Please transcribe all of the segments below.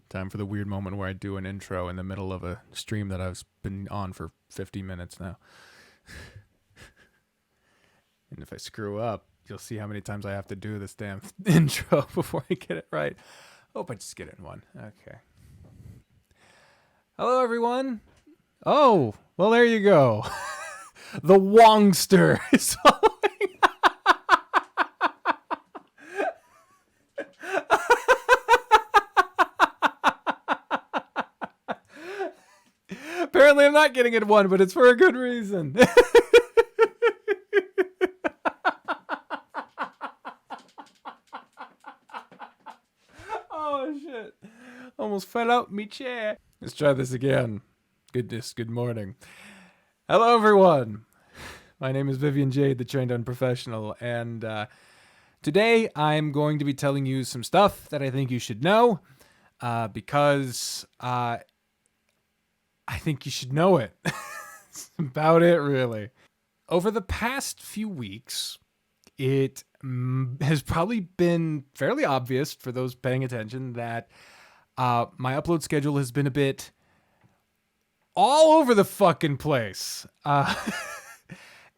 Time for the weird moment where I do an intro in the middle of a stream that I've been on for 50 minutes now. And if I screw up, you'll see how many times I have to do this damn intro before I get it right. Hope I just get it in one. Okay. Hello, everyone. Oh, well, there you go. The Wongster is following. Apparently, I'm not getting it one, but it's for a good reason. Oh, shit. Almost fell out me chair. Let's try this again. Good morning. Hello, everyone. My name is VivianJade, the trained unprofessional, and today I'm going to be telling you some stuff that I think you should know, because I think you should know it. That's about it, really. Over the past few weeks, it has probably been fairly obvious for those paying attention that my upload schedule has been a bit all over the fucking place.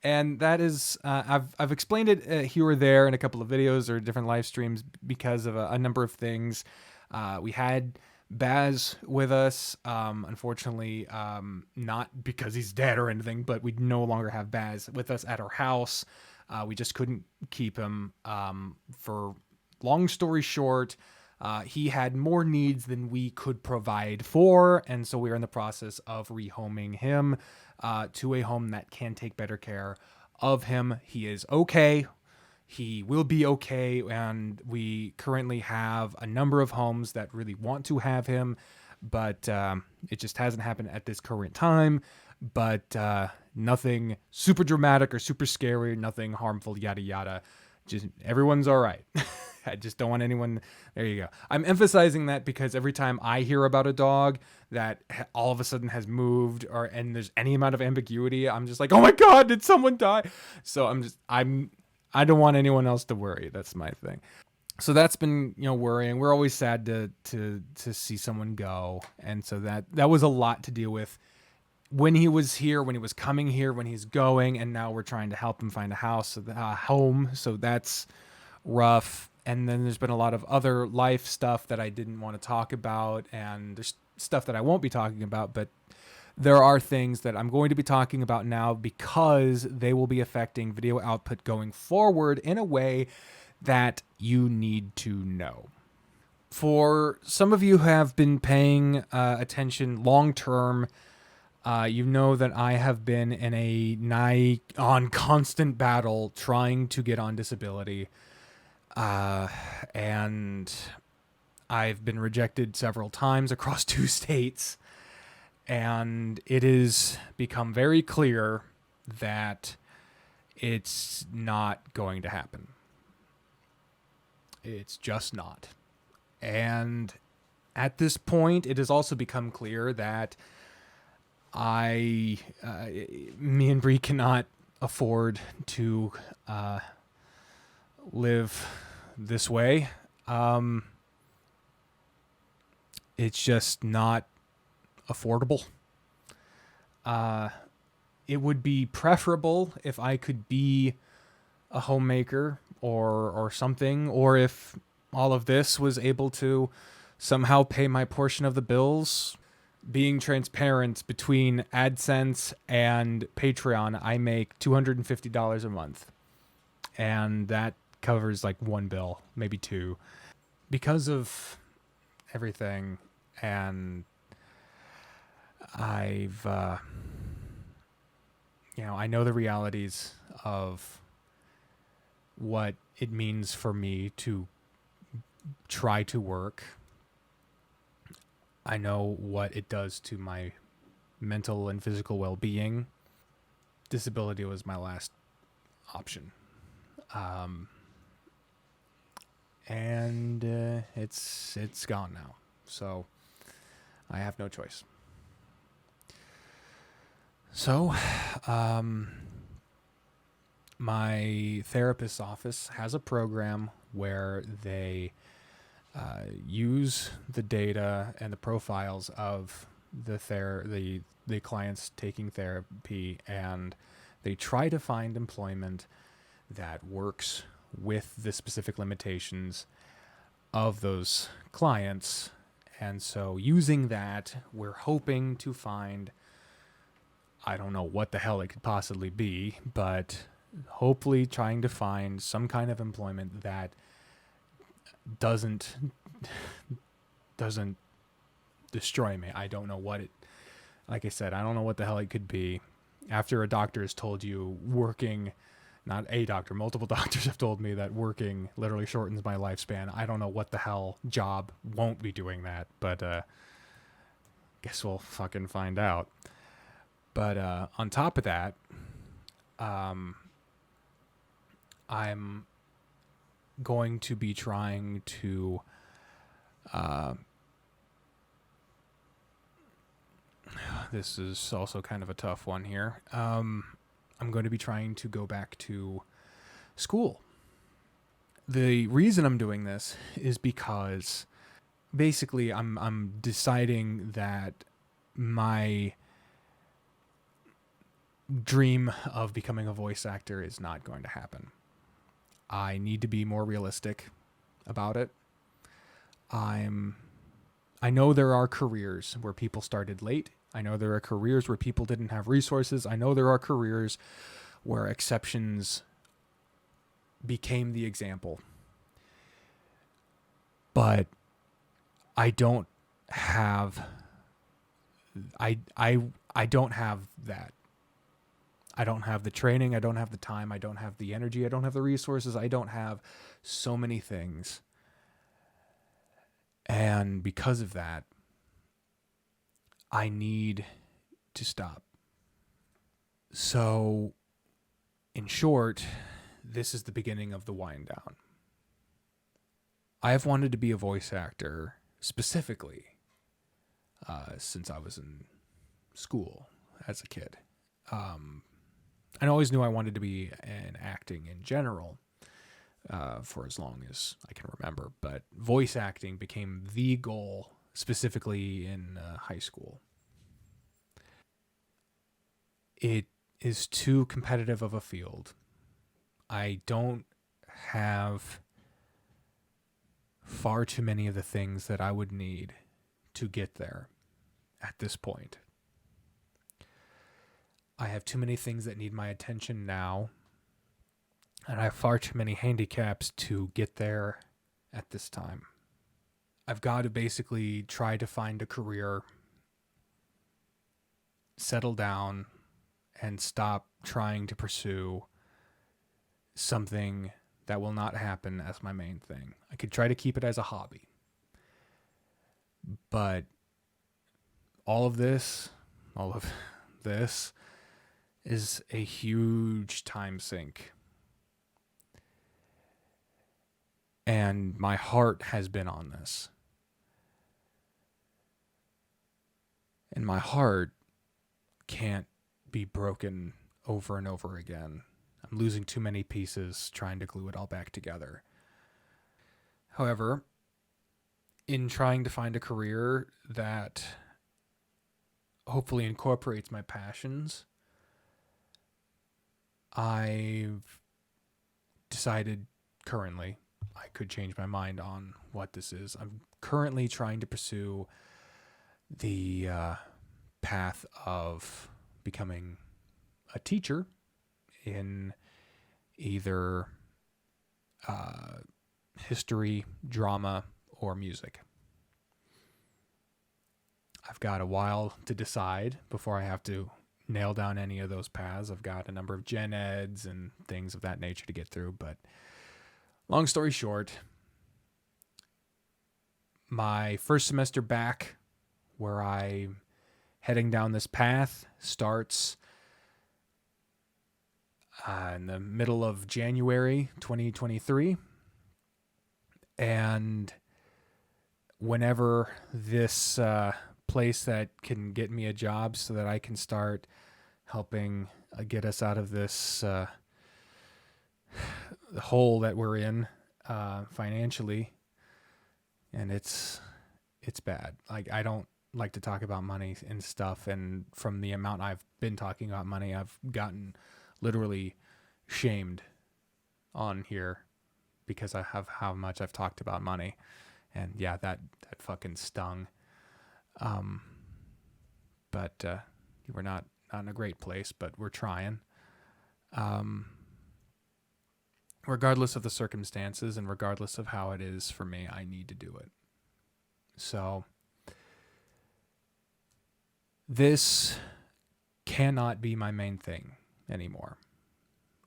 And that is, I've explained it here or there in a couple of videos or different live streams because of a number of things. We had Baz with us, unfortunately, not because he's dead or anything, but we no longer have Baz with us at our house. We just couldn't keep him. For long story short, he had more needs than we could provide for, and so we are in the process of rehoming him to a home that can take better care of him. He is okay. He will be okay, and we currently have a number of homes that really want to have him, but it just hasn't happened at this current time. But nothing super dramatic or super scary, nothing harmful, yada yada. Just everyone's all right. I just don't want anyone. There you go. I'm emphasizing that because every time I hear about a dog that all of a sudden has moved, and there's any amount of ambiguity, I'm just like, oh my god, did someone die? So I don't want anyone else to worry. That's my thing. So that's been, worrying. We're always sad to see someone go, and so that was a lot to deal with when he was here, when he was coming here, when he's going, and now we're trying to help him find a house, home. So that's rough. And then there's been a lot of other life stuff that I didn't want to talk about, and there's stuff that I won't be talking about, but there are things that I'm going to be talking about now because they will be affecting video output going forward in a way that you need to know. For some of you who have been paying attention long term, you know that I have been in a nigh on constant battle trying to get on disability. And I've been rejected several times across 2 states. And it has become very clear that it's not going to happen. It's just not. And at this point, it has also become clear that me and Bree cannot afford to live this way. It's just not affordable. It would be preferable if I could be a homemaker or something, or if all of this was able to somehow pay my portion of the bills. Being transparent, between AdSense and Patreon, I make $250 a month. And that covers like 1 bill, maybe 2. Because of everything, and I've, I know the realities of what it means for me to try to work. I know what it does to my mental and physical well-being. Disability was my last option. And it's gone now. So I have no choice. So, my therapist's office has a program where they use the data and the profiles of the clients taking therapy, and they try to find employment that works with the specific limitations of those clients. And so using that, we're hoping to find, I don't know what the hell it could possibly be, but hopefully trying to find some kind of employment that doesn't destroy me. I don't know what it, like I said, I don't know what the hell it could be. After a doctor has told you working, not a doctor, multiple doctors have told me that working literally shortens my lifespan. I don't know what the hell job won't be doing that, but guess we'll fucking find out. But on top of that, I'm going to be trying to this is also kind of a tough one here. I'm going to be trying to go back to school. The reason I'm doing this is because basically I'm deciding that my dream of becoming a voice actor is not going to happen. I need to be more realistic about it. I know there are careers where people started late. I know there are careers where people didn't have resources. I know there are careers where exceptions became the example. But I don't have I don't have that. I don't have the training, I don't have the time, I don't have the energy, I don't have the resources, I don't have so many things. And because of that, I need to stop. So, in short, this is the beginning of the wind down. I have wanted to be a voice actor specifically since I was in school as a kid. I always knew I wanted to be in acting in general for as long as I can remember, but voice acting became the goal specifically in high school. It is too competitive of a field. I don't have far too many of the things that I would need to get there at this point. I have too many things that need my attention now, and I have far too many handicaps to get there at this time. I've got to basically try to find a career, settle down, and stop trying to pursue something that will not happen as my main thing. I could try to keep it as a hobby, but all of this is a huge time sink. And my heart has been on this. And my heart can't be broken over and over again. I'm losing too many pieces trying to glue it all back together. However, in trying to find a career that hopefully incorporates my passions, I've decided currently, I could change my mind on what this is. I'm currently trying to pursue the path of becoming a teacher in either history, drama, or music. I've got a while to decide before I have to nail down any of those paths. I've got a number of gen eds and things of that nature to get through, but long story short, my first semester back, where I'm heading down this path, starts in the middle of January 2023. And whenever this place that can get me a job so that I can start helping get us out of this hole that we're in financially, and it's bad. Like, I don't like to talk about money and stuff, and from the amount I've been talking about money, I've gotten literally shamed on here because I have how much I've talked about money. And yeah, that fucking stung. But we're not in a great place, but we're trying. Regardless of the circumstances and regardless of how it is for me, I need to do it. So this cannot be my main thing anymore.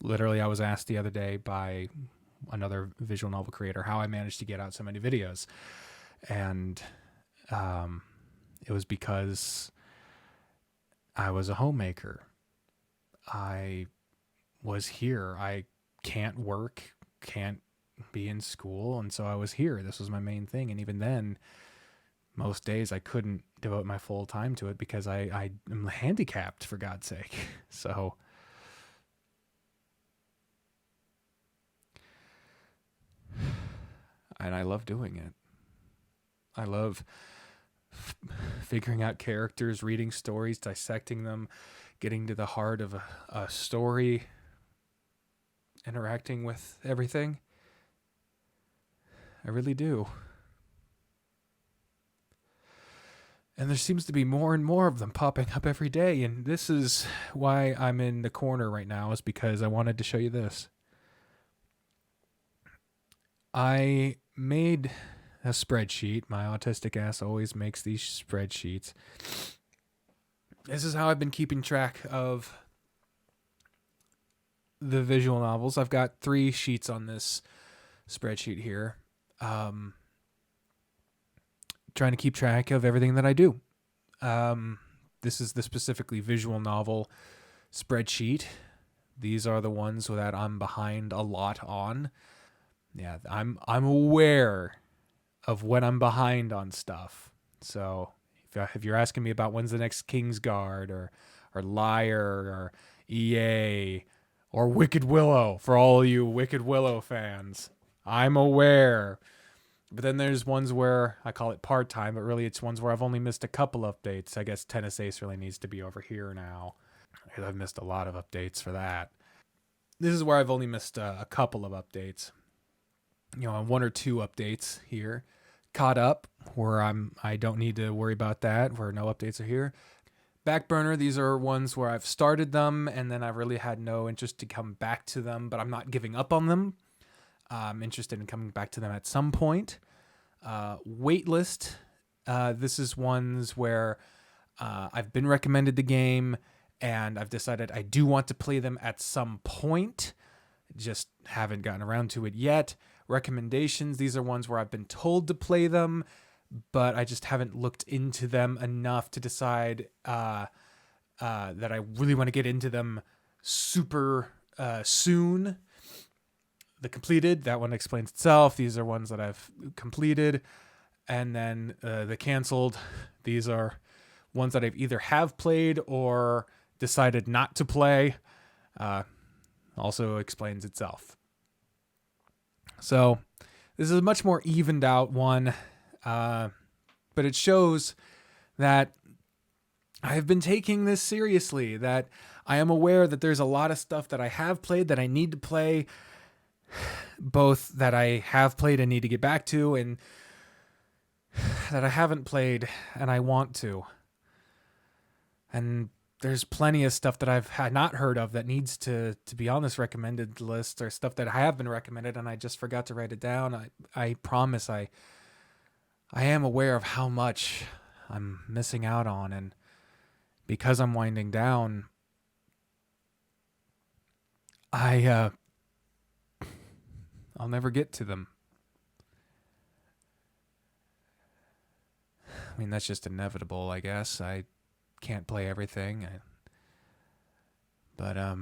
Literally, I was asked the other day by another visual novel creator how I managed to get out so many videos. And it was because I was a homemaker. I was here. I can't work, can't be in school, and so I was here. This was my main thing. And even then, most days I couldn't devote my full time to it because I am handicapped, for God's sake. So and I love doing it. I love figuring out characters, reading stories, dissecting them, getting to the heart of a story, interacting with everything. I really do. And there seems to be more and more of them popping up every day. And this is why I'm in the corner right now, is because I wanted to show you this. I made a spreadsheet. My autistic ass always makes these spreadsheets. This is how I've been keeping track of the visual novels. I've got 3 sheets on this spreadsheet here. Trying to keep track of everything that I do. This is the specifically visual novel spreadsheet. These are the ones that I'm behind a lot on. Yeah, I'm aware of when I'm behind on stuff. So if you're asking me about when's the next Kingsguard or Liar or EA or Wicked Willow, for all you Wicked Willow fans, I'm aware. But then there's ones where I call it part-time, but really it's ones where I've only missed a couple updates. I guess Tennis Ace really needs to be over here now. I've missed a lot of updates for that. This is where I've only missed a couple of updates. 1 or 2 updates here. Caught up, where I don't need to worry about that, where no updates are here. Back burner, these are ones where I've started them and then I've really had no interest to come back to them, but I'm not giving up on them. I'm interested in coming back to them at some point. Waitlist, this is ones where I've been recommended the game and I've decided I do want to play them at some point. Just haven't gotten around to it yet. Recommendations, these are ones where I've been told to play them, but I just haven't looked into them enough to decide that I really want to get into them super soon. The completed, that one explains itself. These are ones that I've completed. And then the canceled, these are ones that I've either have played or decided not to play. Also explains itself. So this is a much more evened out one, but it shows that I have been taking this seriously, that I am aware that there's a lot of stuff that I have played that I need to play, both that I have played and need to get back to, and that I haven't played and I want to. And there's plenty of stuff that I've not heard of that needs to be on this recommended list, or stuff that I have been recommended and I just forgot to write it down. I promise I am aware of how much I'm missing out on, and because I'm winding down, I'll never get to them. I mean, that's just inevitable, I guess. I can't play everything. But I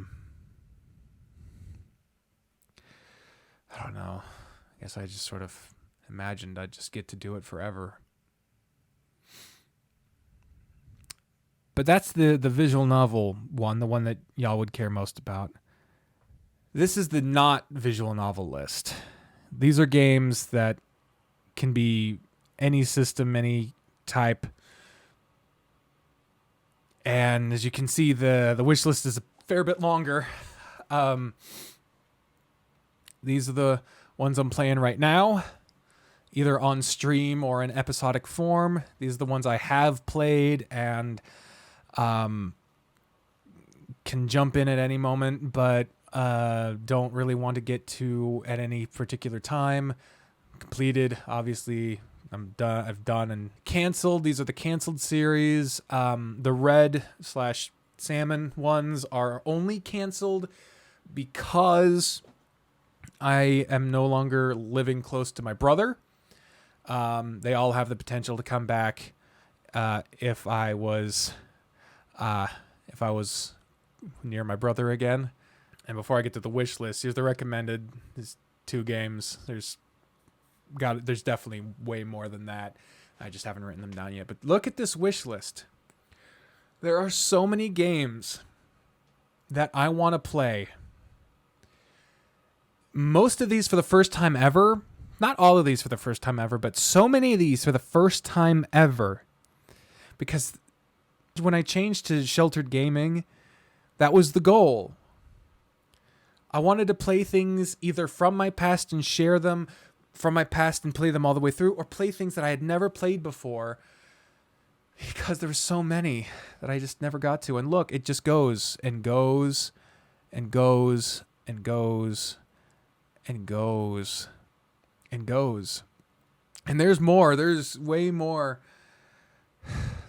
don't know. I guess I just sort of imagined I'd just get to do it forever. But that's the visual novel one, the one that y'all would care most about. This is the not visual novel list. These are games that can be any system, any type. And as you can see, the wish list is a fair bit longer. These are the ones I'm playing right now, either on stream or in episodic form. These are the ones I have played and can jump in at any moment, but don't really want to get to at any particular time. Completed, obviously. I'm done. I've done and canceled. These are the canceled series. The red/salmon ones are only canceled because I am no longer living close to my brother. They all have the potential to come back if I was near my brother again. And before I get to the wish list, here's the recommended. There's 2 games. There's definitely way more than that. I just haven't written them down yet. But look at this wish list. There are so many games that I want to play. Most of these for the first time ever. Not all of these for the first time ever, but so many of these for the first time ever. Because when I changed to sheltered gaming, that was the goal. I wanted to play things either from my past and share them from my past and play them all the way through, or play things that I had never played before, because there were so many that I just never got to. And look, it just goes and goes and goes and goes and goes and goes. And there's more. There's way more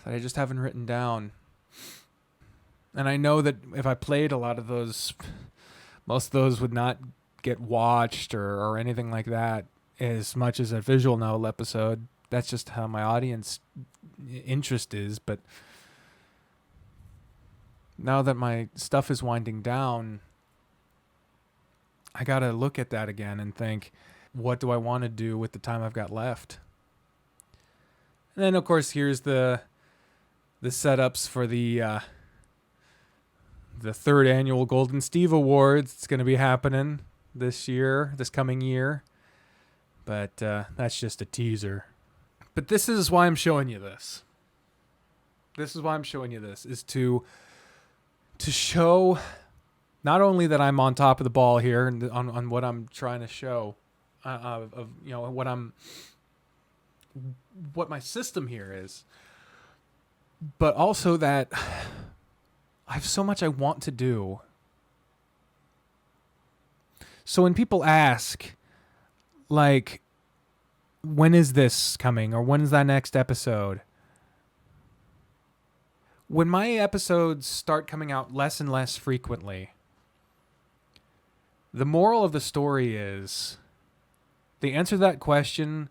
that I just haven't written down. And I know that if I played a lot of those, most of those would not get watched or anything like that as much as a visual novel episode. That's just how my audience interest is. But now that my stuff is winding down, I got to look at that again and think, what do I want to do with the time I've got left? And then, of course, here's the setups for the 3rd annual Golden Steve Awards. It's going to be happening this coming year. But that's just a teaser. But this is why I'm showing you this. This is why I'm showing you this, is to show not only that I'm on top of the ball here and on what I'm trying to show, what my system here is, but also that I have so much I want to do. So when people ask, like, when is this coming, or when is that next episode? When my episodes start coming out less and less frequently, the moral of the story is, the answer to that question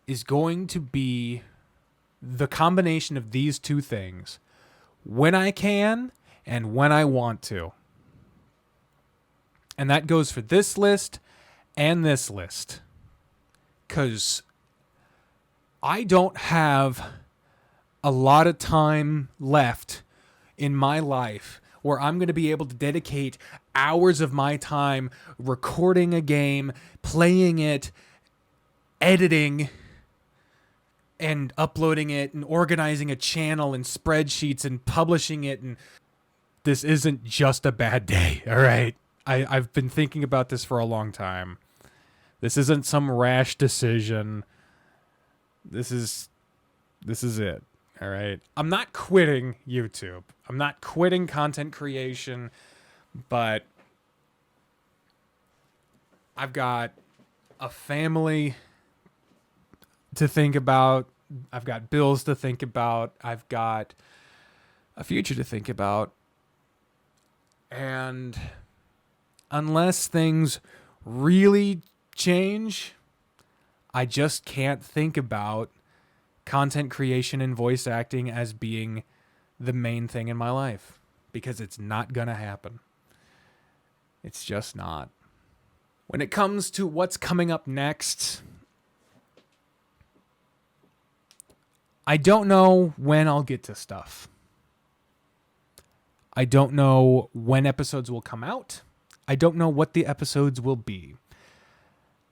is going to be the combination of these 2 things: when I can and when I want to. And that goes for this list and this list. Because I don't have a lot of time left in my life where I'm going to be able to dedicate hours of my time recording a game, playing it, editing, and uploading it, and organizing a channel and spreadsheets and publishing it. And this isn't just a bad day, all right? I've been thinking about this for a long time. This isn't some rash decision. This is it. All right. I'm not quitting YouTube. I'm not quitting content creation, but I've got a family to think about. I've got bills to think about. I've got a future to think about. And unless things really change, I just can't think about content creation and voice acting as being the main thing in my life, because it's not gonna happen. It's just not. When it comes to what's coming up next, I don't know when I'll get to stuff. I don't know when episodes will come out. I don't know what the episodes will be.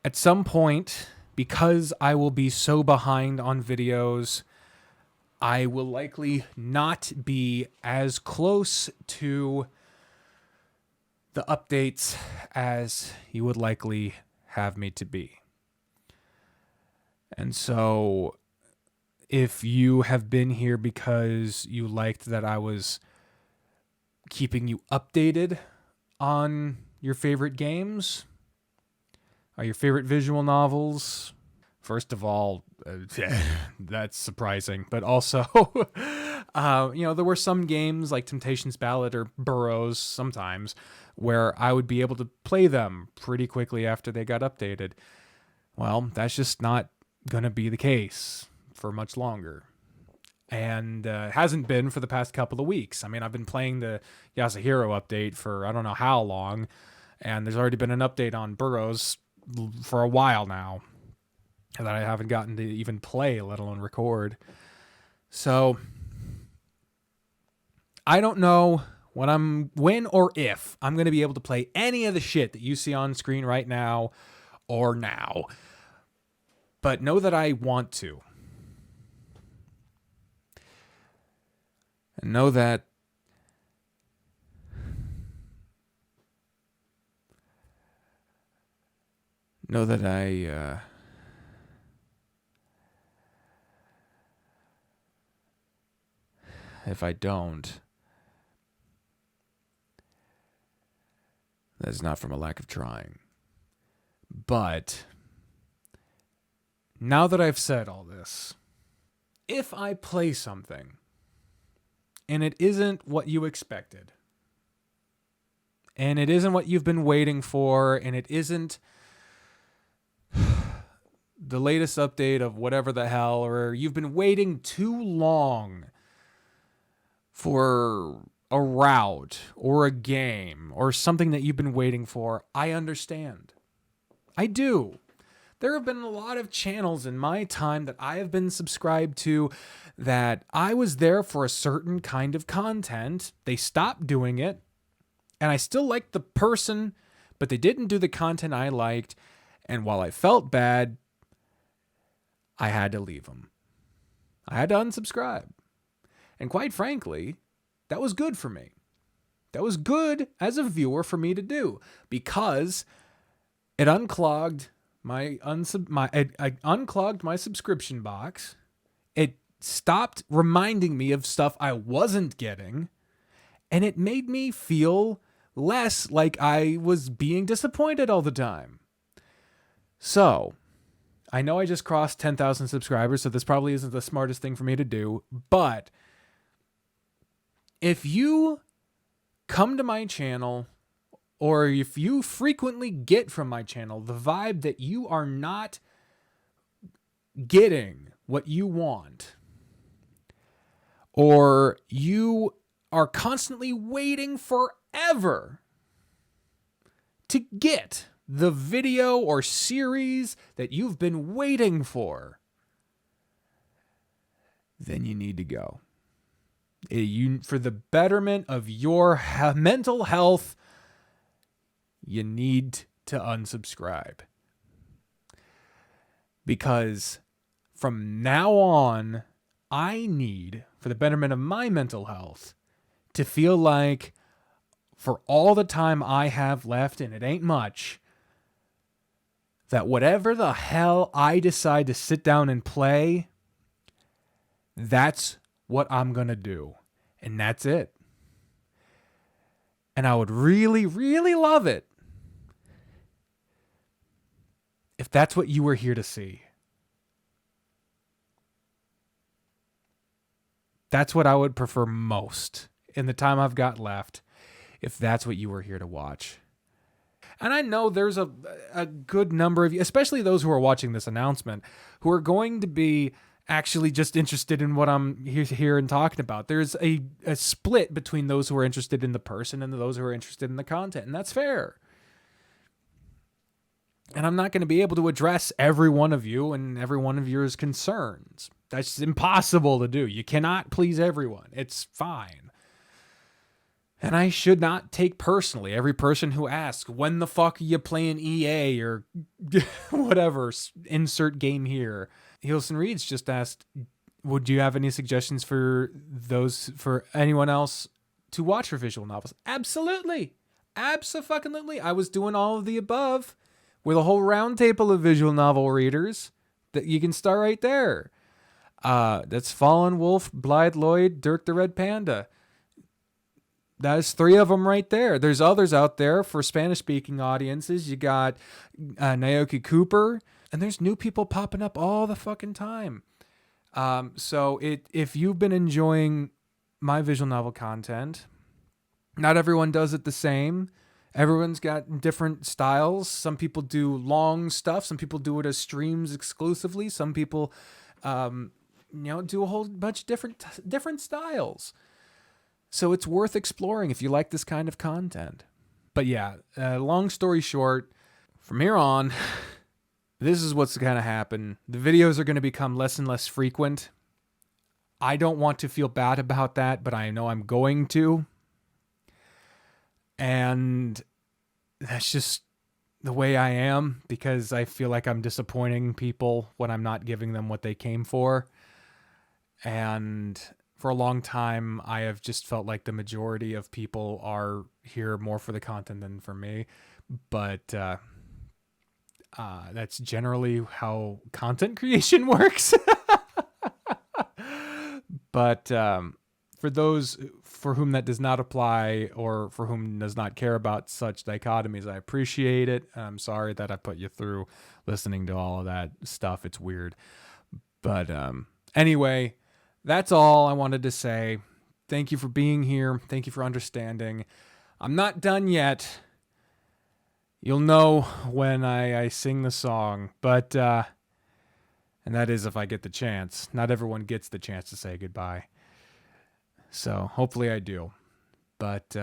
At some point because I will be so behind on videos, I will likely not be as close to the updates as you would likely have me to be. And so if you have been here because you liked that I was keeping you updated on your favorite games, or your favorite visual novels, first of all, that's surprising. But also, there were some games like Temptation's Ballad or Burrows sometimes where I would be able to play them pretty quickly after they got updated. Well, that's just not going to be the case for much longer. And it hasn't been for the past couple of weeks. I mean, I've been playing the Yasuhiro update for I don't know how long, and there's already been an update on Burrows for a while now that I haven't gotten to even play, let alone record. So I don't know when or if I'm going to be able to play any of the shit that you see on screen right now or now. But know that I want to. And know that if I don't, that's not from a lack of trying. But now that I've said all this, if I play something and it isn't what you expected, and it isn't what you've been waiting for, and it isn't the latest update of whatever the hell, or you've been waiting too long for a route or a game or something that you've been waiting for, I understand. I do. There have been a lot of channels in my time that I have been subscribed to that I was there for a certain kind of content. They stopped doing it, and I still liked the person, but they didn't do the content I liked. And while I felt bad, I had to leave them. I had to unsubscribe. And quite frankly, that was good for me. That was good as a viewer for me to do, because it unclogged I unclogged my subscription box. It stopped reminding me of stuff I wasn't getting, and it made me feel less like I was being disappointed all the time. So, I know I just crossed 10,000 subscribers, so this probably isn't the smartest thing for me to do, but if you come to my channel, or if you frequently get from my channel the vibe that you are not getting what you want, or you are constantly waiting forever to get the video or series that you've been waiting for, then you need to go. For the betterment of your mental health, you need to unsubscribe. Because from now on, I need, for the betterment of my mental health, to feel like for all the time I have left, and it ain't much, that whatever the hell I decide to sit down and play, that's what I'm going to do. And that's it. And I would really, really love it if that's what you were here to see. That's what I would prefer most in the time I've got left, if that's what you were here to watch. And I know there's a good number of you, especially those who are watching this announcement, who are going to be actually just interested in what I'm here and talking about. There's a split between those who are interested in the person and those who are interested in the content, and that's fair. And I'm not going to be able to address every one of you and every one of your concerns. That's impossible to do. You cannot please everyone. It's fine. And I should not take personally every person who asks, when the fuck are you playing EA or whatever, insert game here. Hilson Reeds just asked, would you have any suggestions for anyone else to watch for visual novels? Absolutely. Abso-fucking-lutely. I was doing all of the above with a whole round table of visual novel readers that you can start right there. That's Fallen Wolf, Blythe Lloyd, Dirk the Red Panda. That's 3 of them right there. There's others out there for Spanish-speaking audiences. You got Naoki Cooper, and there's new people popping up all the fucking time. So if you've been enjoying my visual novel content, not everyone does it the same. Everyone's got different styles. Some people do long stuff. Some people do it as streams exclusively. Some people, do a whole bunch of different styles. So it's worth exploring if you like this kind of content. But yeah, long story short, from here on, this is what's going to happen. The videos are going to become less and less frequent. I don't want to feel bad about that, but I know I'm going to. And that's just the way I am, because I feel like I'm disappointing people when I'm not giving them what they came for. And for a long time, I have just felt like the majority of people are here more for the content than for me. But that's generally how content creation works. But for those for whom that does not apply, or for whom does not care about such dichotomies, I appreciate it. I'm sorry that I put you through listening to all of that stuff. It's weird. But anyway, that's all I wanted to say. Thank you for being here. Thank you for understanding. I'm not done yet. You'll know when I sing the song, but and that is if I get the chance. Not everyone gets the chance to say goodbye. So hopefully I do. But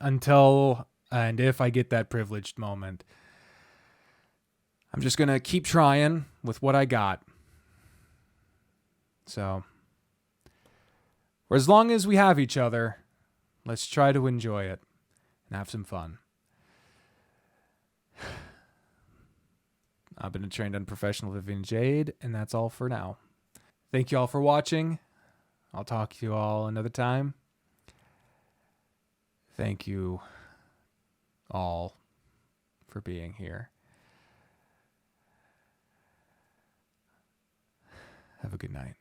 until and if I get that privileged moment, I'm just going to keep trying with what I got. So for as long as we have each other, let's try to enjoy it and have some fun. I've been a trained unprofessional Vivian Jade, and that's all for now. Thank you all for watching. I'll talk to you all another time. Thank you all for being here. Have a good night.